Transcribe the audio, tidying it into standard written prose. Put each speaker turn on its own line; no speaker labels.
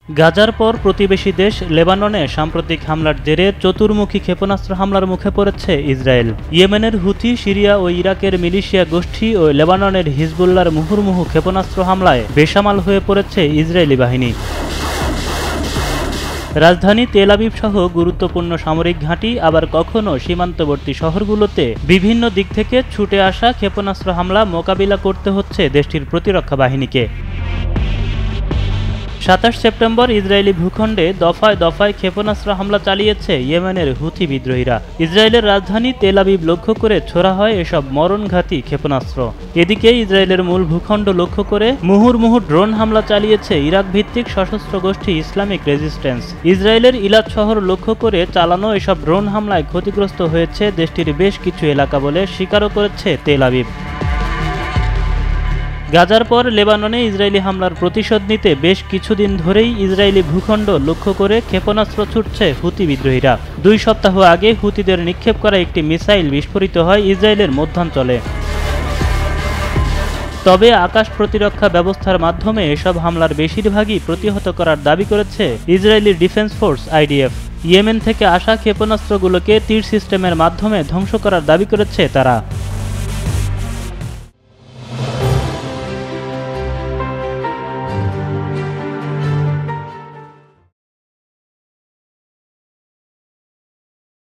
গাজার পর প্রতিবেশী দেশ লেবাননে সাম্প্রতিক হামলার জেরে চতুর্মুখী ক্ষেপণাস্ত্র হামলার মুখে পড়েছে ইসরায়েল। ইয়েমেনের হুথি, সিরিয়া ও ইরাকের মিলিশিয়া গোষ্ঠী ও লেবাননের হিজবুল্লাহর মুহুর্মুহু ক্ষেপণাস্ত্র হামলায় বেসামাল হয়ে পড়েছে ইসরায়েলি বাহিনী। রাজধানী তেল আবিব সহ গুরুত্বপূর্ণ সামরিক ঘাঁটি, আবার কখনো সীমান্তবর্তী শহরগুলোতে বিভিন্ন দিক থেকে ছুটে আসা ক্ষেপণাস্ত্র হামলা মোকাবিলা করতে হচ্ছে দেশটির প্রতিরক্ষা বাহিনীকে। ২৭ সেপ্টেম্বর ইসরায়েলি ভূখণ্ডে দফায় দফায় ক্ষেপণাস্ত্র হামলা চালিয়েছে ইয়েমেনের হুথি বিদ্রোহীরা। ইসরায়েলের রাজধানী তেল আবিব লক্ষ্য করে ছোড়া হয় এসব মরণঘাতী ক্ষেপণাস্ত্র। এদিকে ইসরায়েলের মূল ভূখণ্ড লক্ষ্য করে মুহুর্মুহু ড্রোন হামলা চালিয়েছে ইরাক ভিত্তিক সশস্ত্র গোষ্ঠী ইসলামিক রেজিস্ট্যান্স। ইসরায়েলের ইলাদ শহর লক্ষ্য করে চালানো এসব ড্রোন হামলায় ক্ষতিগ্রস্ত হয়েছে দেশটির বেশ কিছু এলাকা বলে স্বীকারও করেছে তেল আবিব। গাজার পর লেবাননে ইসরায়েলি হামলার প্রতিশোধ নিতে বেশ কিছুদিন ধরেই ইসরায়েলি ভূখণ্ড লক্ষ্য করে ক্ষেপণাস্ত্র ছুটছে হুতি বিদ্রোহীরা। ২ সপ্তাহ আগে হুতিদের নিক্ষেপ করা একটি মিসাইল বিস্ফোরিত হয় ইসরায়েলের মধ্যাঞ্চলে। তবে আকাশ প্রতিরক্ষা ব্যবস্থার মাধ্যমে এসব হামলার বেশিরভাগই প্রতিহত করার দাবি করেছে Israeli defence force IDF. Yemen থেকে আসা ক্ষেপণাস্ত্রগুলোকে তীর সিস্টেমের মাধ্যমে ধ্বংস করার দাবি করেছে তারা।